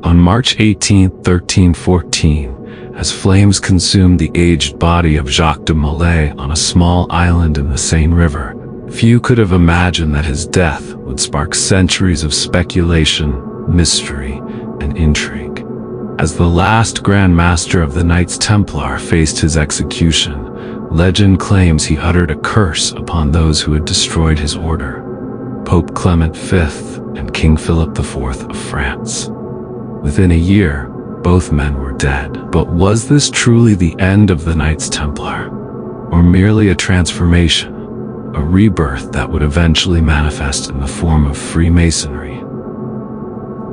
On March 18, 1314, as flames consumed the aged body of Jacques de Molay on a small island in the Seine River, few could have imagined that his death would spark centuries of speculation, mystery, and intrigue. As the last Grand Master of the Knights Templar faced his execution, legend claims he uttered a curse upon those who had destroyed his order: Pope Clement V and King Philip IV of France. Within a year, both men were dead. But was this truly the end of the Knights Templar, or merely a transformation, a rebirth that would eventually manifest in the form of Freemasonry?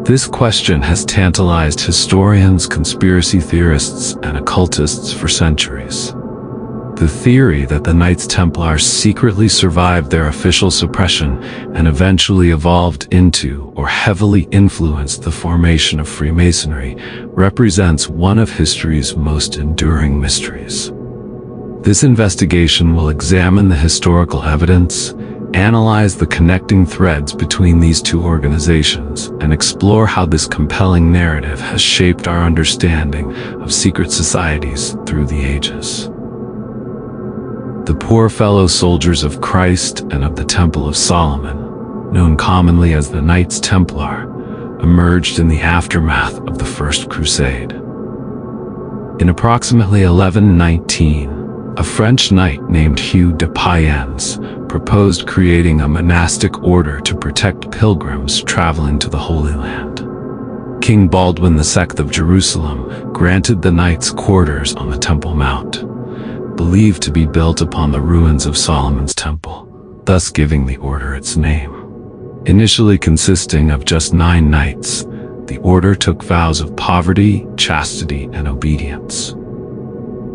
This question has tantalized historians, conspiracy theorists, and occultists for centuries. The theory that the Knights Templar secretly survived their official suppression and eventually evolved into or heavily influenced the formation of Freemasonry represents one of history's most enduring mysteries. This investigation will examine the historical evidence, analyze the connecting threads between these two organizations, and explore how this compelling narrative has shaped our understanding of secret societies through the ages. The poor fellow soldiers of Christ and of the Temple of Solomon, known commonly as the Knights Templar, emerged in the aftermath of the First Crusade. In approximately 1119, a French knight named Hugh de Payens proposed creating a monastic order to protect pilgrims traveling to the Holy Land. King Baldwin II of Jerusalem granted the knights quarters on the Temple Mount, believed to be built upon the ruins of Solomon's temple, thus giving the order its name. Initially consisting of just 9 knights, the order took vows of poverty, chastity, and obedience.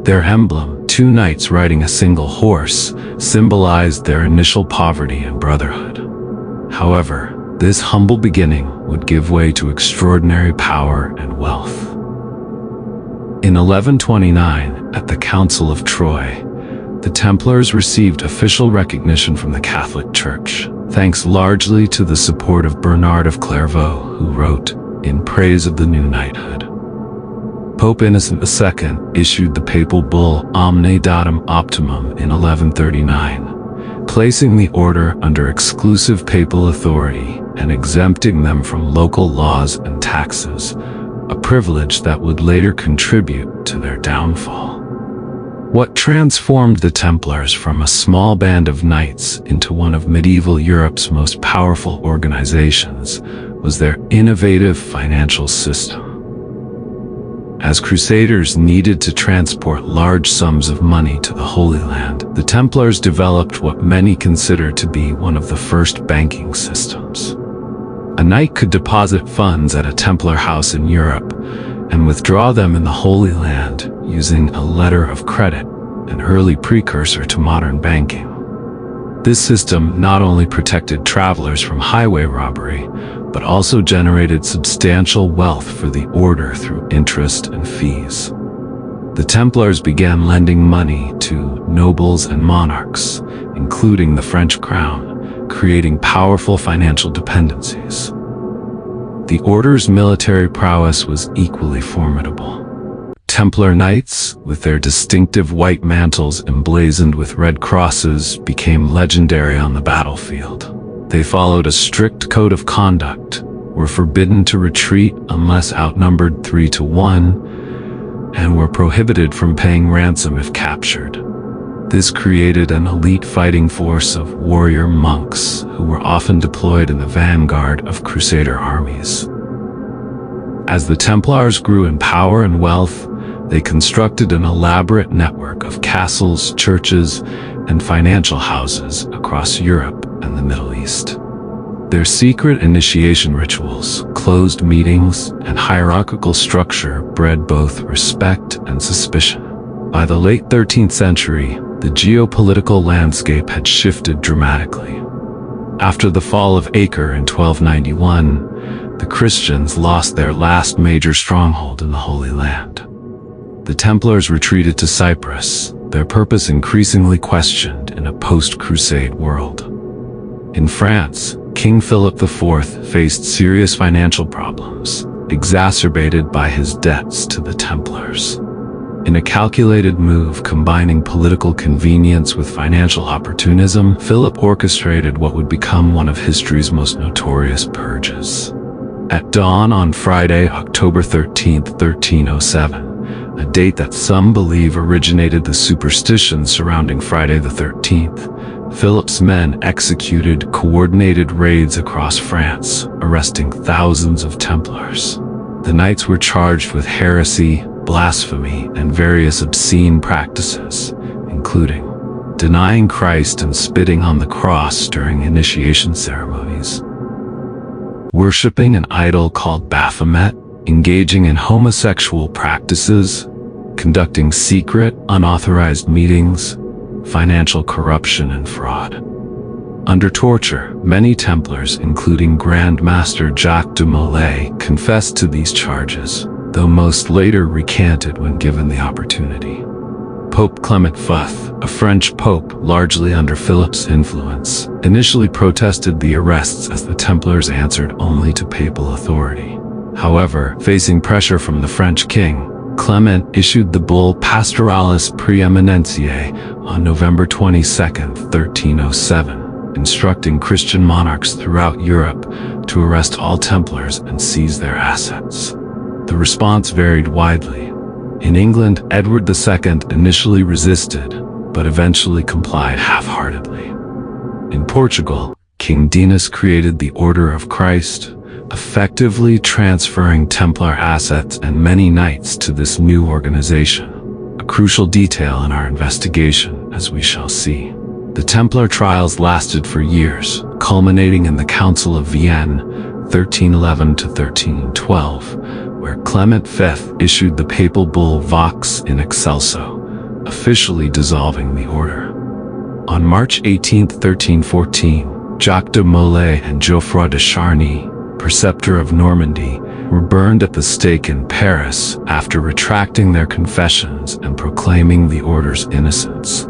Their emblem, 2 knights riding a single horse, symbolized their initial poverty and brotherhood. However, this humble beginning would give way to extraordinary power and wealth. In 1129, at the Council of Troyes, the Templars received official recognition from the Catholic Church, thanks largely to the support of Bernard of Clairvaux, who wrote in praise of the new knighthood. Pope Innocent II issued the papal bull Omne Datum Optimum in 1139, placing the order under exclusive papal authority and exempting them from local laws and taxes, a privilege that would later contribute to their downfall. What transformed the Templars from a small band of knights into one of medieval Europe's most powerful organizations was their innovative financial system. As crusaders needed to transport large sums of money to the Holy Land, the Templars developed what many consider to be one of the first banking systems. A knight could deposit funds at a Templar house in Europe and withdraw them in the Holy Land using a letter of credit, an early precursor to modern banking. This system not only protected travelers from highway robbery, but also generated substantial wealth for the order through interest and fees. The Templars began lending money to nobles and monarchs, including the French crown, creating powerful financial dependencies. The order's military prowess was equally formidable. Templar knights, with their distinctive white mantles emblazoned with red crosses, became legendary on the battlefield. They followed a strict code of conduct, were forbidden to retreat unless outnumbered 3 to 1, and were prohibited from paying ransom if captured. This created an elite fighting force of warrior monks who were often deployed in the vanguard of Crusader armies. As the Templars grew in power and wealth, they constructed an elaborate network of castles, churches, and financial houses across Europe and the Middle East. Their secret initiation rituals, closed meetings, and hierarchical structure bred both respect and suspicion. By the late 13th century, the geopolitical landscape had shifted dramatically. After the fall of Acre in 1291, the Christians lost their last major stronghold in the Holy Land. The Templars retreated to Cyprus, their purpose increasingly questioned in a post-Crusade world. In France, King Philip IV faced serious financial problems, exacerbated by his debts to the Templars. In a calculated move combining political convenience with financial opportunism, Philip orchestrated what would become one of history's most notorious purges. At dawn on Friday, October 13, 1307, a date that some believe originated the superstition surrounding Friday the 13th, Philip's men executed coordinated raids across France, arresting thousands of Templars. The knights were charged with heresy, blasphemy, and various obscene practices, including denying Christ and spitting on the cross during initiation ceremonies, worshipping an idol called Baphomet, engaging in homosexual practices, conducting secret, unauthorized meetings, financial corruption and fraud. Under torture, many Templars, including Grand Master Jacques de Molay, confessed to these charges, though most later recanted when given the opportunity. Pope Clement V, a French pope largely under Philip's influence, initially protested the arrests as the Templars answered only to papal authority. However, facing pressure from the French king, Clement issued the bull Pastoralis Preeminentiae on November 22, 1307, instructing Christian monarchs throughout Europe to arrest all Templars and seize their assets. The response varied widely. In England, Edward II initially resisted, but eventually complied half-heartedly. In Portugal, King Dinas created the Order of Christ, effectively transferring Templar assets and many knights to this new organization, a crucial detail in our investigation, as we shall see. The Templar trials lasted for years, culminating in the Council of Vienne, 1311 to 1312, where Clement V issued the papal bull Vox in Excelso, officially dissolving the order. On March 18, 1314, Jacques de Molay and Geoffroy de Charny, preceptor of Normandy, were burned at the stake in Paris after retracting their confessions and proclaiming the order's innocence.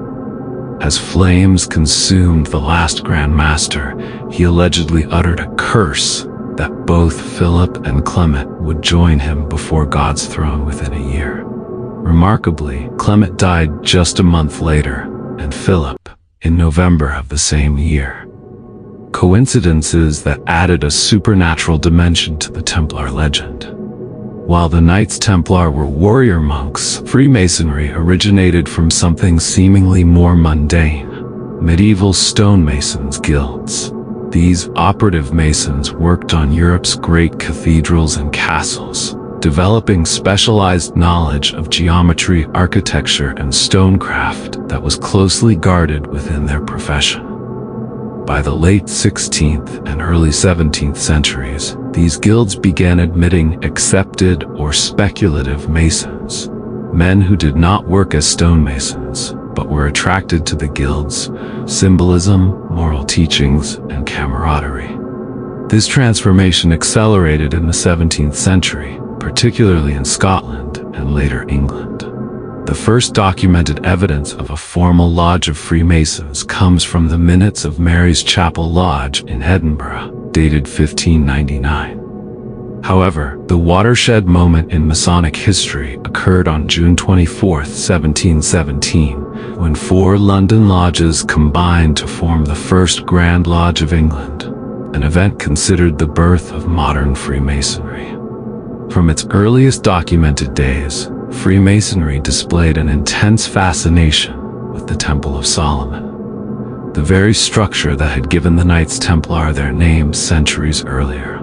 As flames consumed the last Grand Master, he allegedly uttered a curse that both Philip and Clement would join him before God's throne within a year. Remarkably, Clement died just a month later, and Philip in November of the same year. Coincidences that added a supernatural dimension to the Templar legend. While the Knights Templar were warrior monks, Freemasonry originated from something seemingly more mundane: medieval stonemasons' guilds. These operative masons worked on Europe's great cathedrals and castles, developing specialized knowledge of geometry, architecture, and stonecraft that was closely guarded within their profession. By the late 16th and early 17th centuries, these guilds began admitting accepted or speculative masons, men who did not work as stonemasons, but were attracted to the guild's symbolism, moral teachings, and camaraderie. This transformation accelerated in the 17th century, particularly in Scotland and later England. The first documented evidence of a formal lodge of Freemasons comes from the minutes of Mary's Chapel Lodge in Edinburgh, dated 1599. However, the watershed moment in Masonic history occurred on June 24, 1717, when 4 London lodges combined to form the first Grand Lodge of England, an event considered the birth of modern Freemasonry. From its earliest documented days, Freemasonry displayed an intense fascination with the Temple of Solomon, the very structure that had given the Knights Templar their name centuries earlier.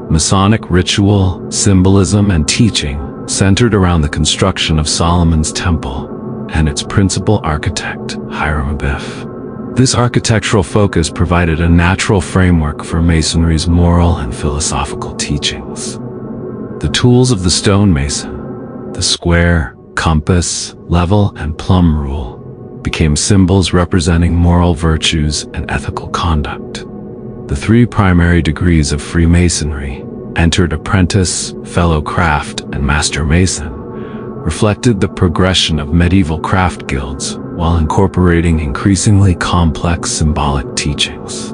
Masonic ritual, symbolism, and teaching centered around the construction of Solomon's Temple and its principal architect, Hiram Abiff. This architectural focus provided a natural framework for Masonry's moral and philosophical teachings. The tools of the stonemason, the square, compass, level, and plumb rule, became symbols representing moral virtues and ethical conduct. The 3 primary degrees of Freemasonry, entered apprentice, fellow craft, and master mason, reflected the progression of medieval craft guilds while incorporating increasingly complex symbolic teachings.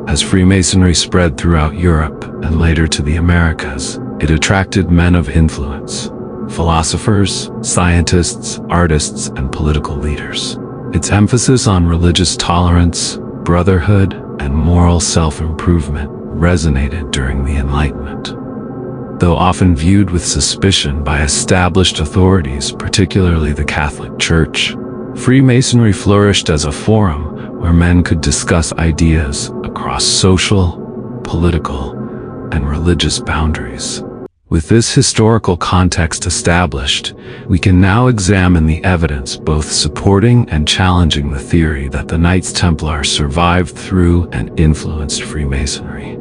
As Freemasonry spread throughout Europe and later to the Americas, It attracted men of influence, philosophers, scientists, artists, and political leaders. Its emphasis on religious tolerance, brotherhood, and moral self-improvement resonated during the Enlightenment. Though often viewed with suspicion by established authorities, particularly the Catholic Church, Freemasonry flourished as a forum where men could discuss ideas across social, political, and religious boundaries. With this historical context established, we can now examine the evidence both supporting and challenging the theory that the Knights Templar survived through and influenced Freemasonry.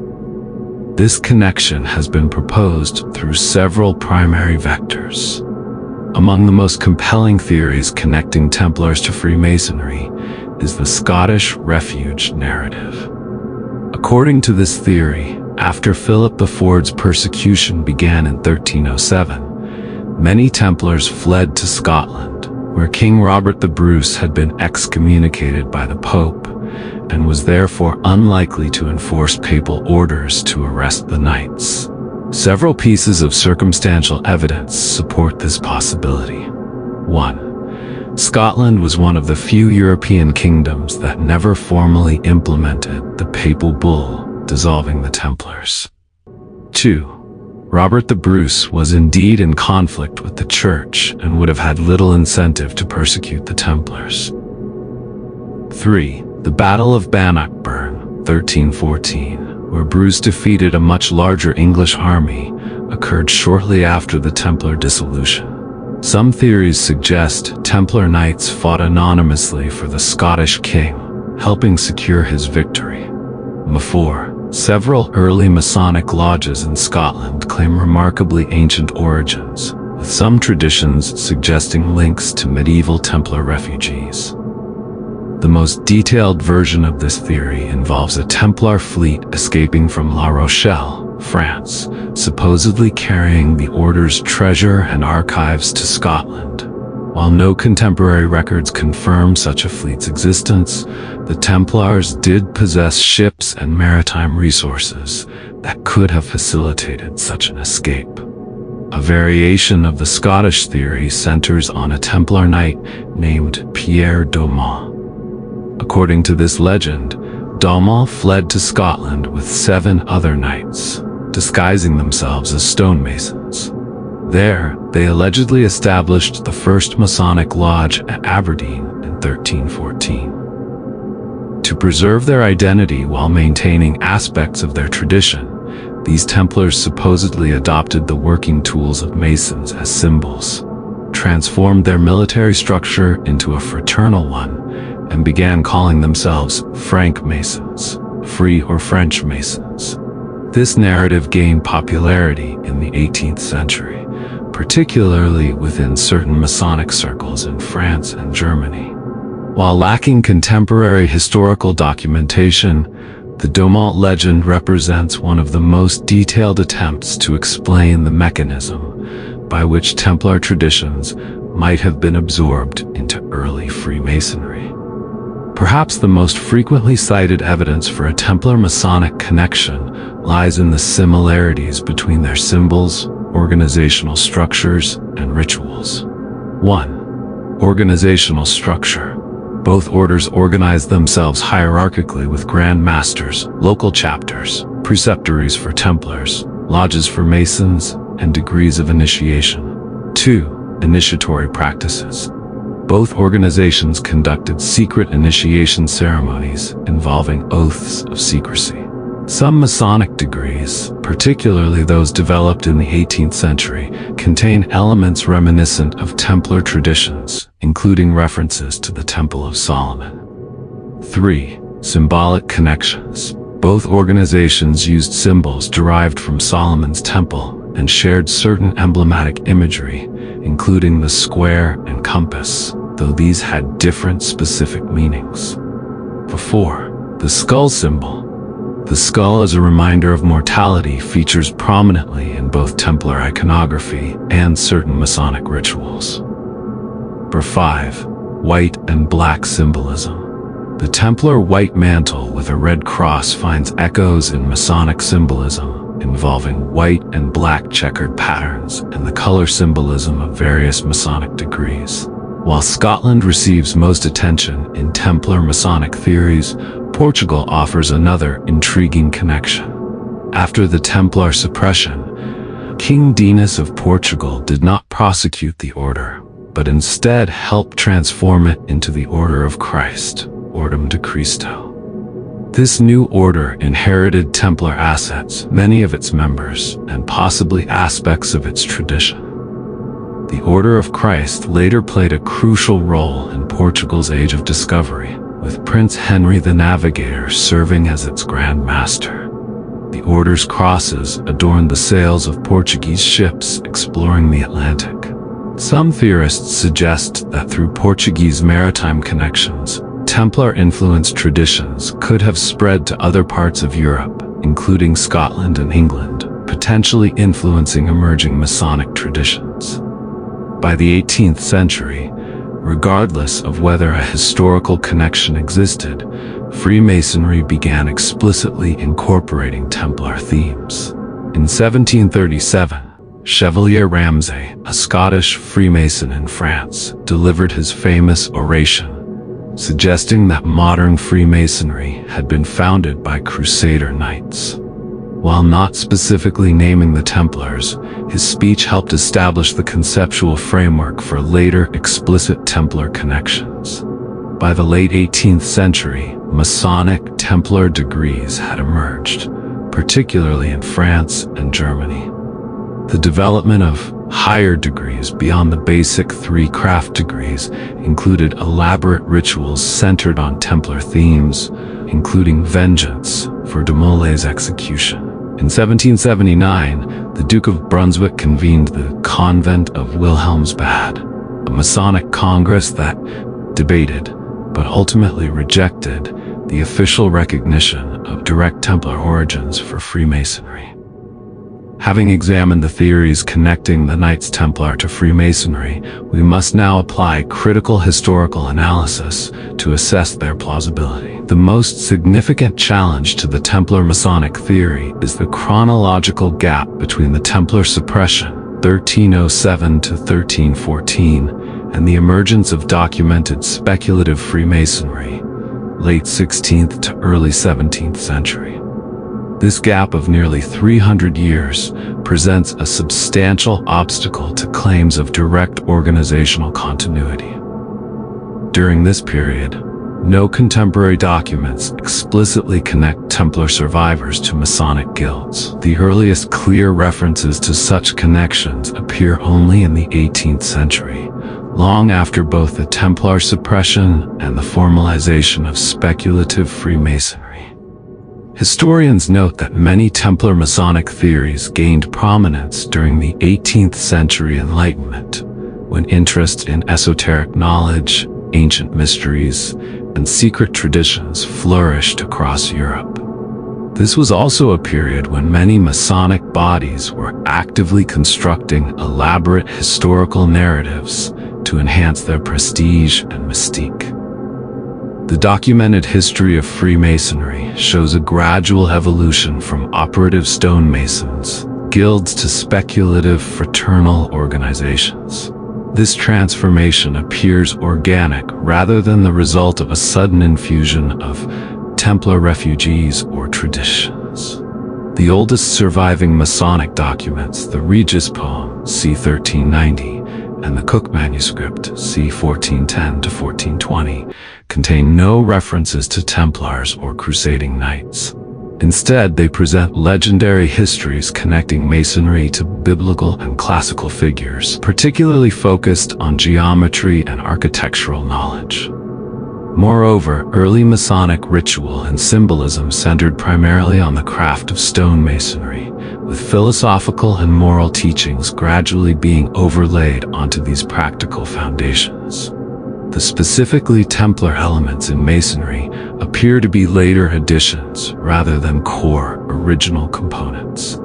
This connection has been proposed through several primary vectors. Among the most compelling theories connecting Templars to Freemasonry is the Scottish refuge narrative. According to this theory, after Philip the Ford's persecution began in 1307, many Templars fled to Scotland, where King Robert the Bruce had been excommunicated by the Pope and was therefore unlikely to enforce papal orders to arrest the knights. Several pieces of circumstantial evidence support this possibility. 1. Scotland was one of the few European kingdoms that never formally implemented the papal bull dissolving the Templars. 2. Robert the Bruce was indeed in conflict with the Church and would have had little incentive to persecute the Templars. 3. The Battle of Bannockburn, 1314, where Bruce defeated a much larger English army, occurred shortly after the Templar dissolution. Some theories suggest Templar knights fought anonymously for the Scottish king, helping secure his victory. 4. Several early Masonic lodges in Scotland claim remarkably ancient origins, with some traditions suggesting links to medieval Templar refugees. The most detailed version of this theory involves a Templar fleet escaping from La Rochelle, France, supposedly carrying the order's treasure and archives to Scotland. While no contemporary records confirm such a fleet's existence, the Templars did possess ships and maritime resources that could have facilitated such an escape. A variation of the Scottish theory centers on a Templar knight named Pierre d'Aumont. According to this legend, d'Aumont fled to Scotland with 7 other knights, disguising themselves as stonemasons. There, they allegedly established the first Masonic lodge at Aberdeen in 1314. To preserve their identity while maintaining aspects of their tradition, these Templars supposedly adopted the working tools of Masons as symbols, transformed their military structure into a fraternal one, and began calling themselves Frank Masons, Free or French Masons. This narrative gained popularity in the 18th century, particularly within certain Masonic circles in France and Germany. While lacking contemporary historical documentation, the d'Aumont legend represents one of the most detailed attempts to explain the mechanism by which Templar traditions might have been absorbed into early Freemasonry. Perhaps the most frequently cited evidence for a Templar-Masonic connection lies in the similarities between their symbols, organizational structures, and rituals. 1. Organizational structure. Both orders organize themselves hierarchically with Grand Masters, local chapters, preceptories for Templars, lodges for Masons, and degrees of initiation. 2. Initiatory practices. Both organizations conducted secret initiation ceremonies involving oaths of secrecy. Some Masonic degrees, particularly those developed in the 18th century, contain elements reminiscent of Templar traditions, including references to the Temple of Solomon. 3. Symbolic connections. Both organizations used symbols derived from Solomon's temple and shared certain emblematic imagery, including the square and compass, though these had different specific meanings. 4. The skull symbol. The skull as a reminder of mortality features prominently in both Templar iconography and certain Masonic rituals. 5. White and black symbolism. The Templar white mantle with a red cross finds echoes in Masonic symbolism, involving white and black checkered patterns and the color symbolism of various Masonic degrees. While Scotland receives most attention in Templar-Masonic theories, Portugal offers another intriguing connection. After the Templar suppression, King Dinas of Portugal did not prosecute the order, but instead helped transform it into the Order of Christ, Ordem de Cristo. This new order inherited Templar assets, many of its members, and possibly aspects of its tradition. The Order of Christ later played a crucial role in Portugal's Age of Discovery, with Prince Henry the Navigator serving as its Grand Master. The Order's crosses adorned the sails of Portuguese ships exploring the Atlantic. Some theorists suggest that through Portuguese maritime connections, Templar-influenced traditions could have spread to other parts of Europe, including Scotland and England, potentially influencing emerging Masonic traditions. By the 18th century, regardless of whether a historical connection existed, Freemasonry began explicitly incorporating Templar themes. In 1737, Chevalier Ramsay, a Scottish Freemason in France, delivered his famous oration, suggesting that modern Freemasonry had been founded by Crusader knights. While not specifically naming the Templars, his speech helped establish the conceptual framework for later explicit Templar connections. By the late 18th century, Masonic Templar degrees had emerged, particularly in France and Germany. The development of higher degrees beyond the basic 3 craft degrees included elaborate rituals centered on Templar themes, including vengeance for de Molay's execution. In 1779, the Duke of Brunswick convened the Convent of Wilhelmsbad, a Masonic congress that debated, but ultimately rejected, the official recognition of direct Templar origins for Freemasonry. Having examined the theories connecting the Knights Templar to Freemasonry, we must now apply critical historical analysis to assess their plausibility. The most significant challenge to the Templar-Masonic theory is the chronological gap between the Templar suppression, 1307 to 1314, and the emergence of documented speculative Freemasonry, late 16th to early 17th century. This gap of nearly 300 years presents a substantial obstacle to claims of direct organizational continuity. During this period, no contemporary documents explicitly connect Templar survivors to Masonic guilds. The earliest clear references to such connections appear only in the 18th century, long after both the Templar suppression and the formalization of speculative Freemasonry. Historians note that many Templar Masonic theories gained prominence during the 18th century Enlightenment, when interest in esoteric knowledge, ancient mysteries, and secret traditions flourished across Europe. This was also a period when many Masonic bodies were actively constructing elaborate historical narratives to enhance their prestige and mystique. The documented history of Freemasonry shows a gradual evolution from operative stonemasons, guilds to speculative fraternal organizations. This transformation appears organic rather than the result of a sudden infusion of Templar refugees or traditions. The oldest surviving Masonic documents, the Regis poem, c. 1390, and the Cook manuscript, c. 1410 to 1420, contain no references to Templars or crusading knights. Instead, they present legendary histories connecting Masonry to biblical and classical figures, particularly focused on geometry and architectural knowledge. Moreover, early Masonic ritual and symbolism centered primarily on the craft of stonemasonry, with philosophical and moral teachings gradually being overlaid onto these practical foundations. The specifically Templar elements in Masonry appear to be later additions rather than core, original components.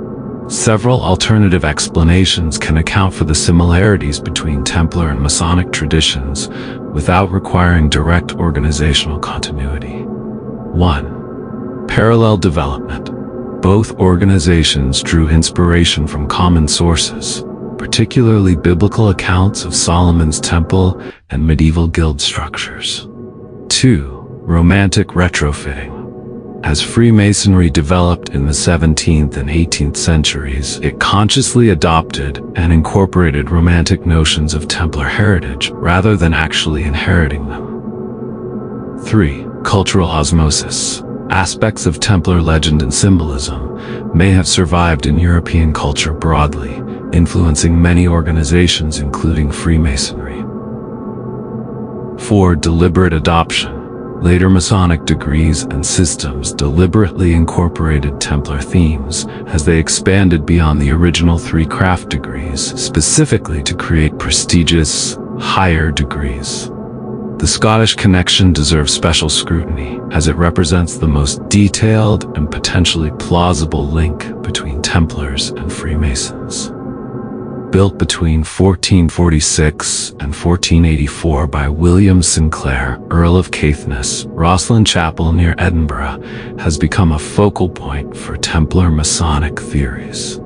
Several alternative explanations can account for the similarities between Templar and Masonic traditions without requiring direct organizational continuity. 1. Parallel development. Both organizations drew inspiration from common sources, particularly biblical accounts of Solomon's Temple and medieval guild structures. 2. Romantic retrofitting. As Freemasonry developed in the 17th and 18th centuries, it consciously adopted and incorporated romantic notions of Templar heritage rather than actually inheriting them. 3. Cultural osmosis. Aspects of Templar legend and symbolism may have survived in European culture broadly, influencing many organizations including Freemasonry. 4. Deliberate adoption. Later Masonic degrees and systems deliberately incorporated Templar themes as they expanded beyond the original 3 craft degrees, specifically to create prestigious, higher degrees. The Scottish connection deserves special scrutiny, as it represents the most detailed and potentially plausible link between Templars and Freemasons. Built between 1446 and 1484 by William Sinclair, Earl of Caithness, Rosslyn Chapel near Edinburgh has become a focal point for Templar-Masonic theories.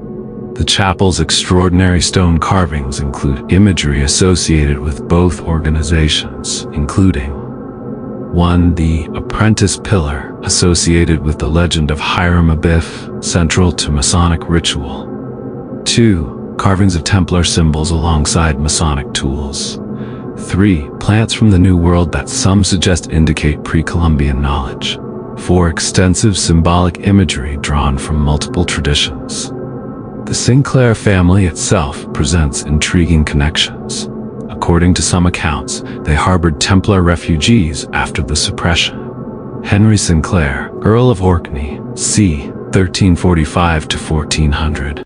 The chapel's extraordinary stone carvings include imagery associated with both organizations, including 1. The apprentice pillar, associated with the legend of Hiram Abiff, central to Masonic ritual. 2. Carvings of Templar symbols alongside Masonic tools. 3. Plants from the New World that some suggest indicate pre-Columbian knowledge. 4. Extensive symbolic imagery drawn from multiple traditions. The Sinclair family itself presents intriguing connections. According to some accounts, they harbored Templar refugees after the Suppression. Henry Sinclair, Earl of Orkney, c. 1345 to 1400,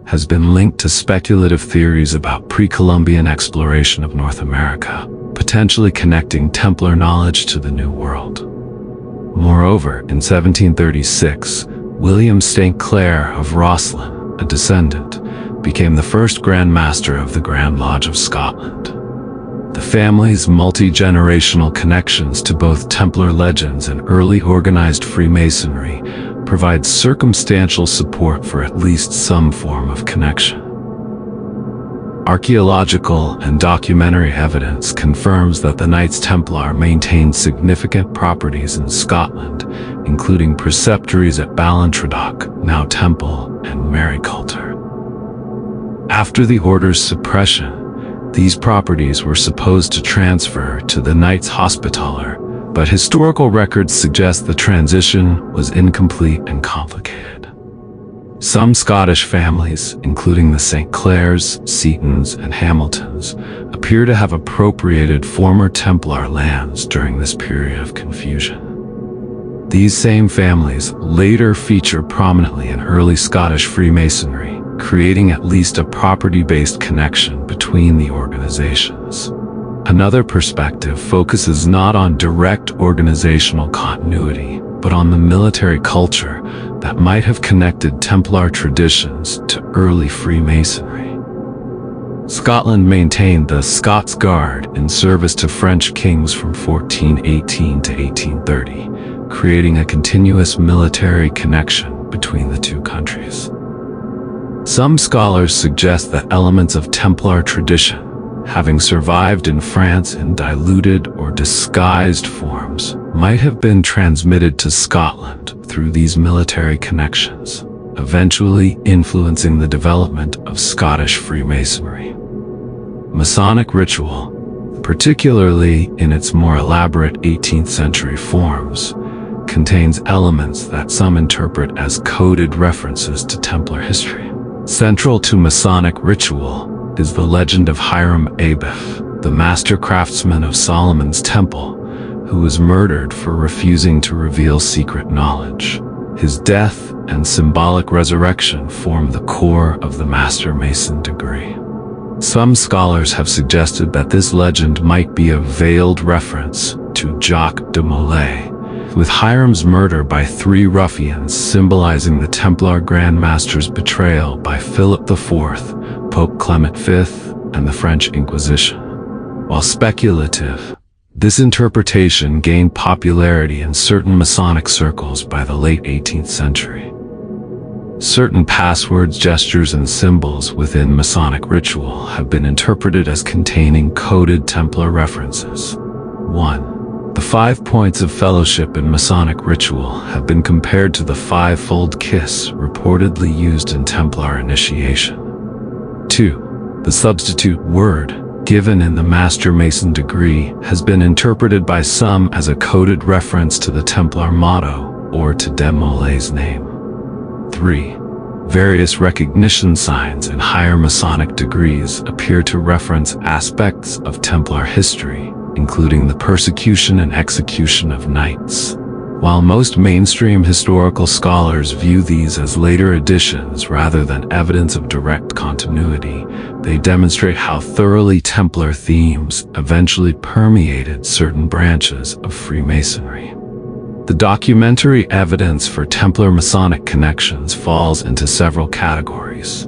has been linked to speculative theories about pre-Columbian exploration of North America, potentially connecting Templar knowledge to the New World. Moreover, in 1736, William St. Clair of Rosslyn, a descendant, became the first Grand Master of the Grand Lodge of Scotland. The family's multi-generational connections to both Templar legends and early organized Freemasonry provide circumstantial support for at least some form of connection. Archaeological and documentary evidence confirms that the Knights Templar maintained significant properties in Scotland, including preceptories at Ballintradock, now Temple, and Marycoulter. After the order's suppression, these properties were supposed to transfer to the Knights Hospitaller, but historical records suggest the transition was incomplete and complicated. Some Scottish families, including the St. Clairs, Seatons, and Hamiltons, appear to have appropriated former Templar lands during this period of confusion. These same families later feature prominently in early Scottish Freemasonry, creating at least a property-based connection between the organizations. Another perspective focuses not on direct organizational continuity, but on the military culture that might have connected Templar traditions to early Freemasonry. Scotland maintained the Scots Guard in service to French kings from 1418 to 1830, creating a continuous military connection between the two countries. Some scholars suggest that elements of Templar tradition, having survived in France in diluted or disguised forms, might have been transmitted to Scotland through these military connections, eventually influencing the development of Scottish Freemasonry. Masonic ritual, particularly in its more elaborate 18th century forms, contains elements that some interpret as coded references to Templar history. Central to Masonic ritual is the legend of Hiram Abiff, the master craftsman of Solomon's Temple, who was murdered for refusing to reveal secret knowledge. His death and symbolic resurrection form the core of the Master Mason degree. Some scholars have suggested that this legend might be a veiled reference to Jacques de Molay, with Hiram's murder by 3 ruffians symbolizing the Templar Grand Master's betrayal by Philip IV, Pope Clement V, and the French Inquisition. While speculative, this interpretation gained popularity in certain Masonic circles by the late 18th century. Certain passwords, gestures, and symbols within Masonic ritual have been interpreted as containing coded Templar references. 1. The 5 points of fellowship in Masonic ritual have been compared to the 5-fold kiss reportedly used in Templar initiation. 2. The substitute word given in the Master Mason degree has been interpreted by some as a coded reference to the Templar motto or to de Molay's name. 3. Various recognition signs in higher Masonic degrees appear to reference aspects of Templar history, including the persecution and execution of knights. While most mainstream historical scholars view these as later additions rather than evidence of direct continuity, they demonstrate how thoroughly Templar themes eventually permeated certain branches of Freemasonry. The documentary evidence for Templar-Masonic connections falls into several categories.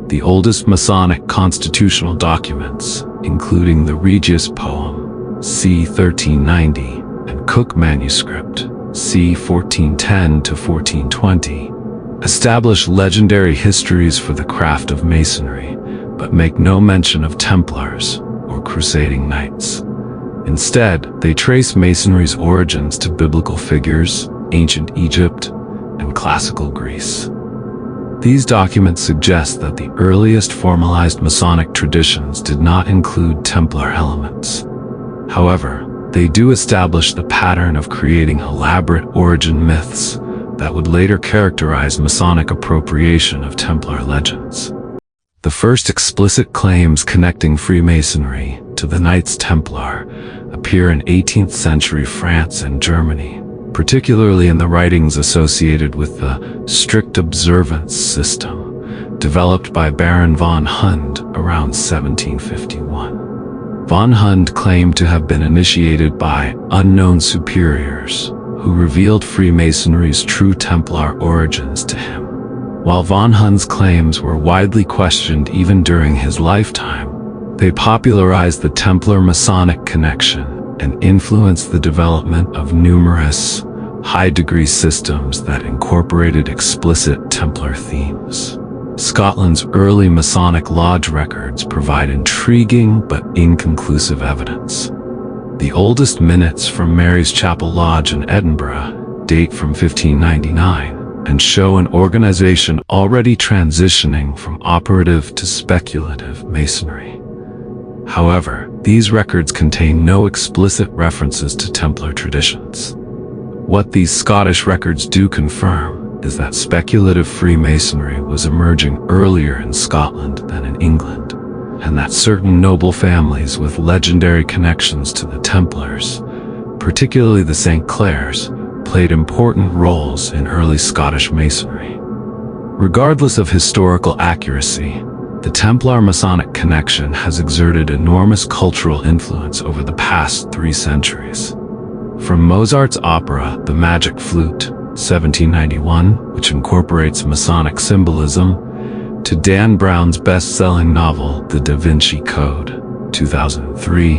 The oldest Masonic constitutional documents, including the Regius poem, c. 1390, and Cook manuscript, c. 1410 to 1420, establish legendary histories for the craft of Masonry, but make no mention of Templars or crusading knights. Instead, they trace Masonry's origins to biblical figures, ancient Egypt, and classical Greece. These documents suggest that the earliest formalized Masonic traditions did not include Templar elements. However, they do establish the pattern of creating elaborate origin myths that would later characterize Masonic appropriation of Templar legends. The first explicit claims connecting Freemasonry to the Knights Templar appear in 18th century France and Germany, particularly in the writings associated with the strict observance system developed by Baron von Hund around 1751. Von Hund claimed to have been initiated by unknown superiors who revealed Freemasonry's true Templar origins to him. While von Hund's claims were widely questioned even during his lifetime, they popularized the Templar-Masonic connection and influenced the development of numerous high-degree systems that incorporated explicit Templar themes. Scotland's early Masonic lodge records provide intriguing but inconclusive evidence. The oldest minutes from Mary's Chapel Lodge in Edinburgh date from 1599 and show an organization already transitioning from operative to speculative Masonry. However, these records contain no explicit references to Templar traditions. What these Scottish records do confirm is that speculative Freemasonry was emerging earlier in Scotland than in England, and that certain noble families with legendary connections to the Templars, particularly the St. Clairs, played important roles in early Scottish Masonry. Regardless of historical accuracy, the Templar-Masonic connection has exerted enormous cultural influence over the past 3 centuries. From Mozart's opera, The Magic Flute, 1791, which incorporates Masonic symbolism, to Dan Brown's best-selling novel, The Da Vinci Code, 2003,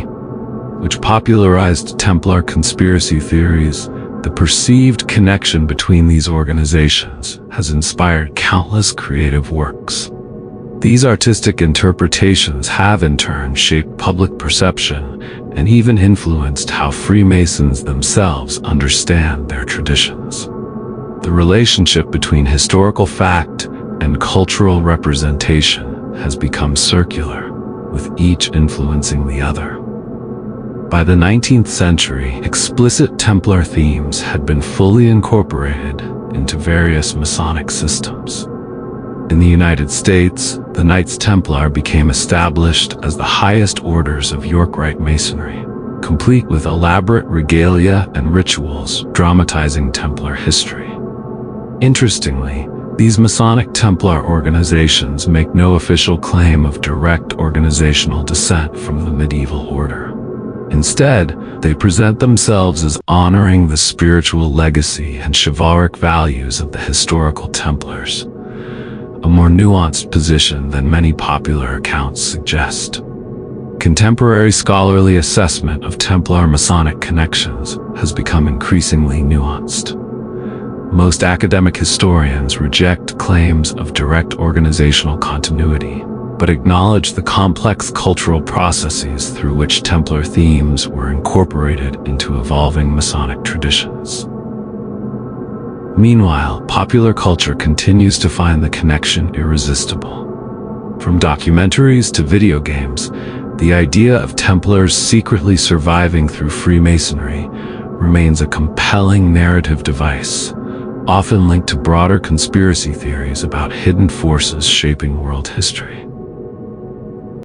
which popularized Templar conspiracy theories, the perceived connection between these organizations has inspired countless creative works. These artistic interpretations have in turn shaped public perception and even influenced how Freemasons themselves understand their traditions. The relationship between historical fact and cultural representation has become circular, with each influencing the other. By the 19th century, explicit Templar themes had been fully incorporated into various Masonic systems. In the United States, the Knights Templar became established as the highest orders of York Rite Masonry, complete with elaborate regalia and rituals dramatizing Templar history. Interestingly, these Masonic Templar organizations make no official claim of direct organizational descent from the medieval order. Instead, they present themselves as honoring the spiritual legacy and chivalric values of the historical Templars, a more nuanced position than many popular accounts suggest. Contemporary scholarly assessment of Templar-Masonic connections has become increasingly nuanced. Most academic historians reject claims of direct organizational continuity, but acknowledge the complex cultural processes through which Templar themes were incorporated into evolving Masonic traditions. Meanwhile, popular culture continues to find the connection irresistible. From documentaries to video games, the idea of Templars secretly surviving through Freemasonry remains a compelling narrative device, often linked to broader conspiracy theories about hidden forces shaping world history.